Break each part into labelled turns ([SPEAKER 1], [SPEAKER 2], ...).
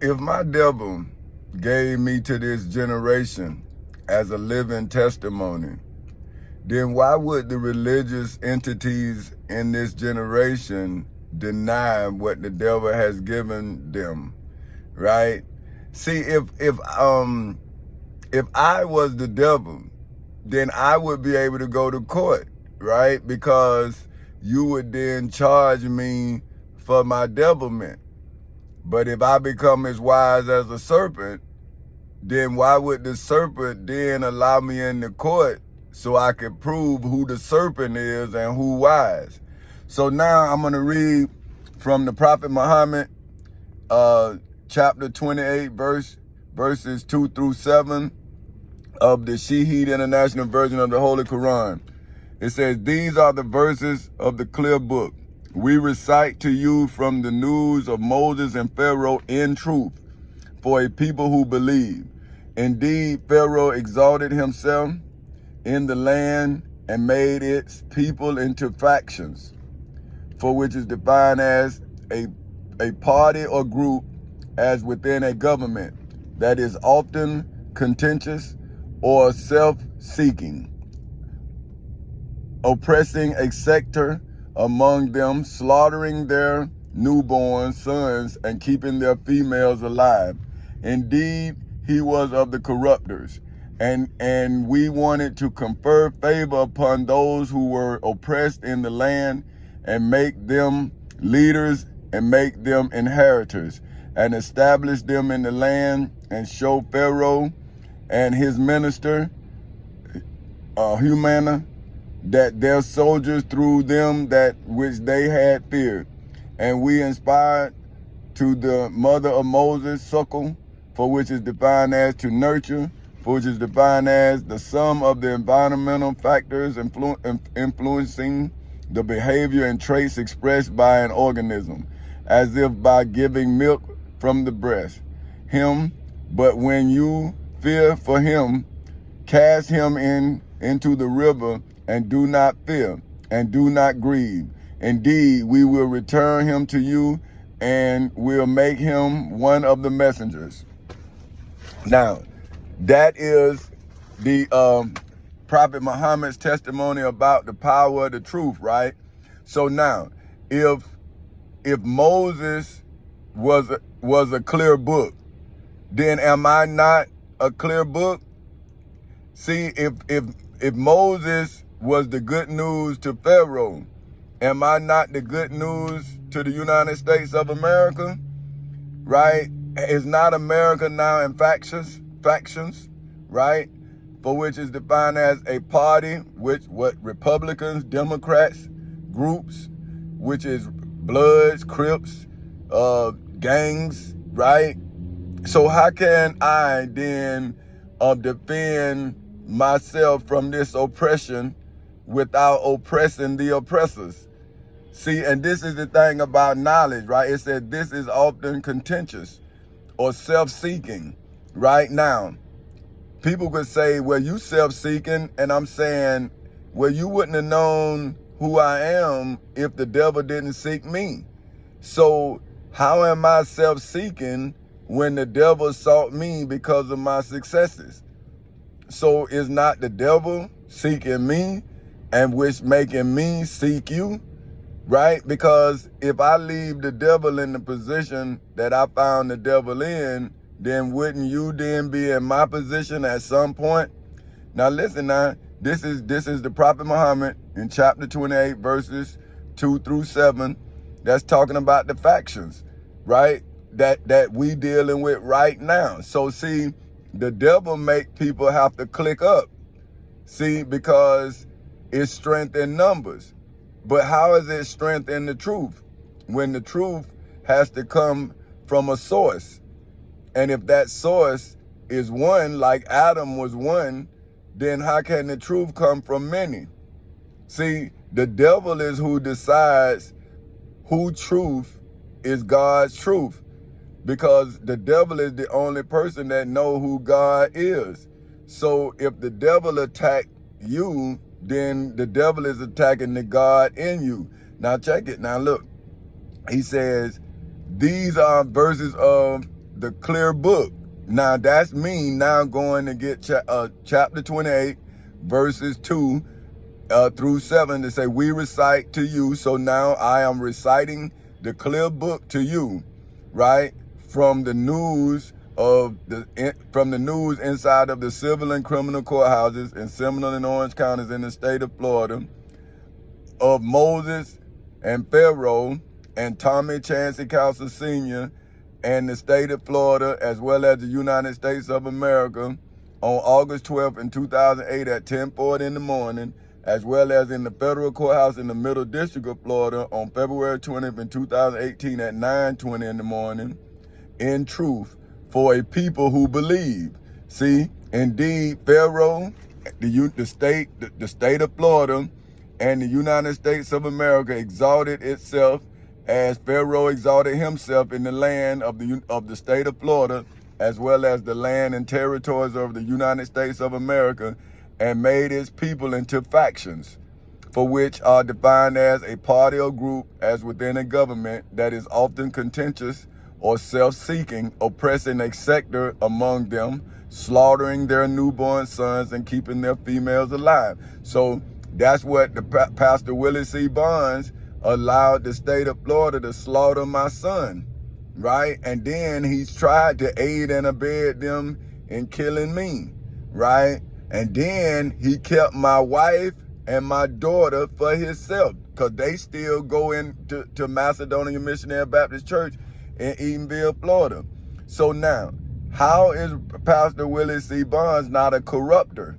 [SPEAKER 1] if my devil gave me to this generation as a living testimony, then why would the religious entities in this generation deny what the devil has given them, right? See, if I was the devil, then I would be able to go to court, right? Because you would then charge me for my devilment. But if I become as wise as a serpent, then why would the serpent then allow me in the court so I could prove who the serpent is and who wise? So now I'm going to read from the Prophet Muhammad, chapter 28, verses 2 through 7 of the Shaheed International Version of the Holy Quran. It says, "These are the verses of the clear book. We recite to you from the news of Moses and Pharaoh in truth, for a people who believe. Indeed, Pharaoh exalted himself in the land and made its people into factions, for which is defined as a party or group as within a government that is often contentious or self-seeking, oppressing a sector among them, slaughtering their newborn sons and keeping their females alive. Indeed, he was of the corruptors, and we wanted to confer favor upon those who were oppressed in the land and make them leaders and make them inheritors and establish them in the land and show Pharaoh and his minister, Humana, that their soldiers through them that which they had feared. And we inspired to the mother of Moses suckle, for which is defined as to nurture, for which is defined as the sum of the environmental factors influencing the behavior and traits expressed by an organism, as if by giving milk from the breast. Him, but when you fear for him, cast him into the river, and do not fear, and do not grieve. Indeed, we will return him to you, and will make him one of the messengers." Now, that is the Prophet Muhammad's testimony about the power of the truth, right? So now, if Moses was a clear book, then am I not a clear book? See, if Moses was the good news to Pharaoh, am I not the good news to the United States of America? Right? Is not America now in factions, right? For which is defined as a party, which what Republicans, Democrats, groups, which is Bloods, Crips, gangs, right? So how can I then defend myself from this oppression without oppressing the oppressors? See, and this is the thing about knowledge, right? It said this is often contentious or self-seeking. Right now, people could say, well, you self-seeking, and I'm saying, well, you wouldn't have known who I am if the devil didn't seek me. So how am I self-seeking when the devil sought me because of my successes? So is not the devil seeking me, and which making me seek you, right? Because if I leave the devil in the position that I found the devil in, then wouldn't you then be in my position at some point? Now listen now, this is the Prophet Muhammad in chapter 28, verses 2 through 7. That's talking about the factions, right? That we dealing with right now. So see, the devil make people have to click up. See, because it's strength in numbers. But how is it strength in the truth? When the truth has to come from a source. And if that source is one, like Adam was one, then how can the truth come from many? See, the devil is who decides who truth is God's truth. Because the devil is the only person that know who God is. So if the devil attack you, then the devil is attacking the God in you. Now check it. Now look, he says, these are verses of the clear book. Now that's me now going to get chapter 28, verses 2 through 7 to say, we recite to you. So now I am reciting the clear book to you, right? From the news inside of the civil and criminal courthouses in Seminole and Orange counties in the state of Florida, of Moses and Pharaoh and Tommy Chancey Council Sr. and the state of Florida, as well as the United States of America, on August 12th in 2008 at 10:40 in the morning, as well as in the federal courthouse in the Middle District of Florida on February 20th in 2018 at 9:20 in the morning, in truth, for a people who believe. See, indeed, Pharaoh, the state of Florida, and the United States of America exalted itself as Pharaoh exalted himself in the land of the state of Florida, as well as the land and territories of the United States of America, and made its people into factions, for which are defined as a party or group as within a government that is often contentious or self-seeking, oppressing a sector among them, slaughtering their newborn sons and keeping their females alive. So that's what the Pastor Willie C. Barnes allowed the state of Florida to slaughter my son, right? And then he's tried to aid and abet them in killing me, right? And then he kept my wife and my daughter for himself, because they still go to Macedonia Missionary Baptist Church in Edenville, Florida. So now, how is Pastor Willie C. Barnes not a corrupter,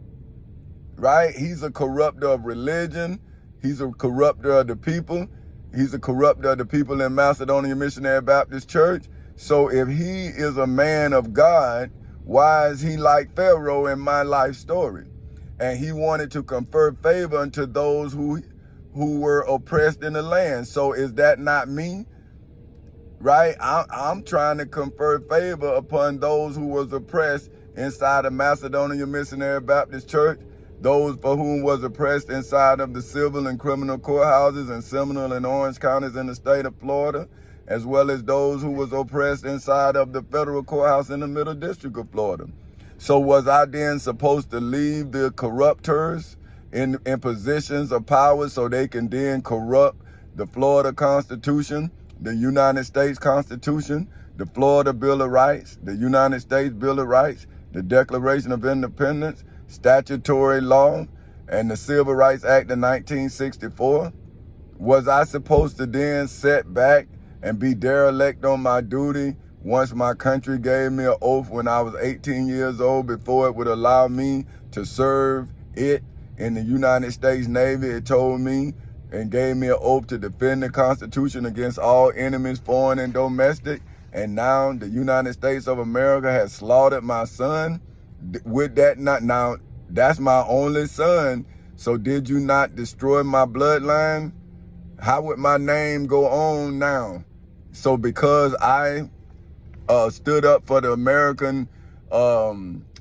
[SPEAKER 1] right? He's a corrupter of religion. He's a corrupter of the people. He's a corrupter of the people in Macedonia Missionary Baptist Church. So if he is a man of God, why is he like Pharaoh in my life story? And he wanted to confer favor unto those who were oppressed in the land. So is that not me? Right? I'm trying to confer favor upon those who was oppressed inside of Macedonia Missionary Baptist Church, those for whom was oppressed inside of the civil and criminal courthouses in Seminole and Orange counties in the state of Florida, as well as those who was oppressed inside of the federal courthouse in the Middle District of Florida. So was I then supposed to leave the corruptors in positions of power so they can then corrupt the Florida Constitution, the United States Constitution, the Florida Bill of Rights, the United States Bill of Rights, the Declaration of Independence, statutory law, and the Civil Rights Act of 1964? Was I supposed to then sit back and be derelict on my duty once my country gave me an oath when I was 18 years old before it would allow me to serve it in the United States Navy? It told me and gave me an oath to defend the Constitution against all enemies, foreign and domestic. And now the United States of America has slaughtered my son. With that, now that's my only son. So did you not destroy my bloodline? How would my name go on now? So because I stood up for the American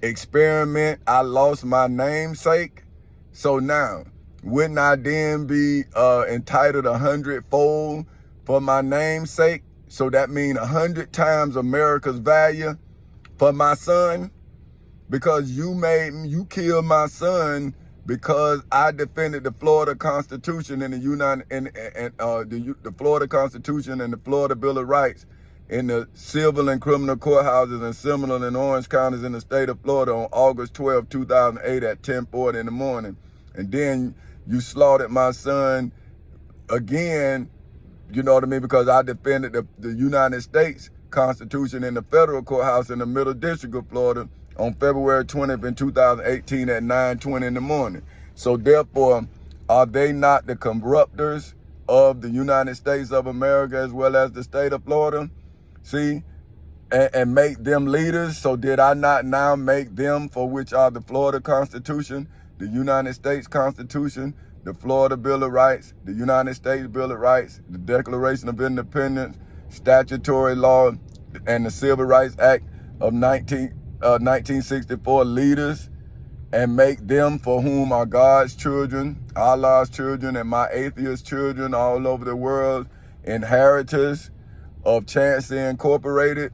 [SPEAKER 1] experiment, I lost my namesake. So now, wouldn't I then be entitled 100-fold for my namesake? So that means 100 times America's value for my son? Because you killed my son because I defended the Florida Constitution and the Florida Constitution and the Florida Bill of Rights in the civil and criminal courthouses in Seminole and Orange counties in the state of Florida on August 12, 2008 at 10:40 in the morning. And then you slaughtered my son again, you know what I mean, because I defended the United States Constitution in the federal courthouse in the Middle District of Florida on February 20th in 2018 at 9:20 in the morning. So therefore, are they not the corruptors of the United States of America as well as the state of Florida? See, and make them leaders. So did I not now make them, for which are the Florida Constitution, the United States Constitution, the Florida Bill of Rights, the United States Bill of Rights, the Declaration of Independence, statutory law, and the Civil Rights Act of 1964 leaders, and make them, for whom are God's children, Allah's children, and my atheist children all over the world, inheritors of Chancey Incorporated,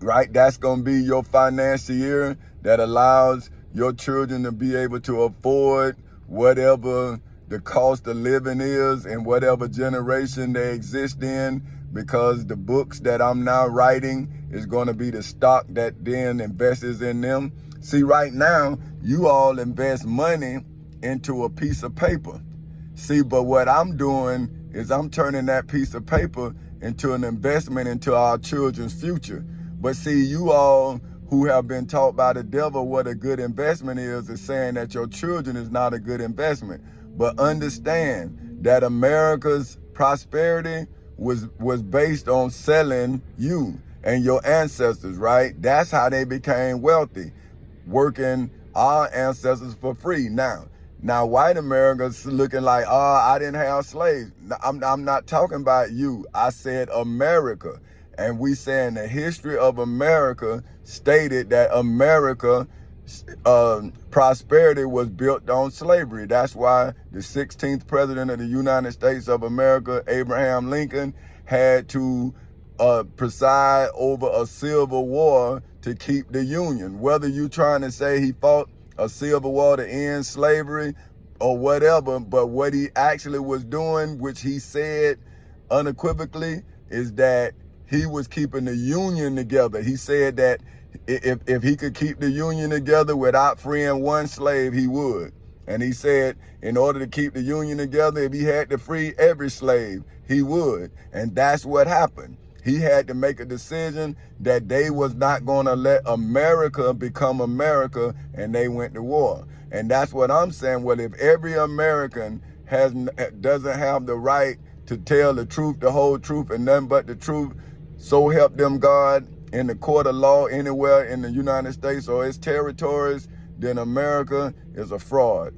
[SPEAKER 1] right? That's going to be your financier that allows your children to be able to afford whatever the cost of living is in whatever generation they exist in, because the books that I'm now writing is going to be the stock that then invests in them. See, right now, you all invest money into a piece of paper. See, but what I'm doing is I'm turning that piece of paper into an investment into our children's future. But see, you all who have been taught by the devil what a good investment is saying that your children is not a good investment. But understand that America's prosperity was based on selling you and your ancestors, right? That's how they became wealthy, working our ancestors for free. Now white America's looking like, oh, I didn't have slaves. I'm not talking about you. I said America. And we saying the history of America stated that America prosperity was built on slavery. That's why the 16th president of the United States of America, Abraham Lincoln, had to preside over a civil war to keep the Union. Whether you trying to say he fought a civil war to end slavery or whatever, but what he actually was doing, which he said unequivocally, is that he was keeping the Union together. He said that if he could keep the Union together without freeing one slave, he would. And he said in order to keep the Union together, if he had to free every slave, he would. And that's what happened. He had to make a decision that they was not going to let America become America, and they went to war. And that's what I'm saying. Well, if every American doesn't have the right to tell the truth, the whole truth, and nothing but the truth, so help them God, in the court of law anywhere in the United States or its territories, then America is a fraud.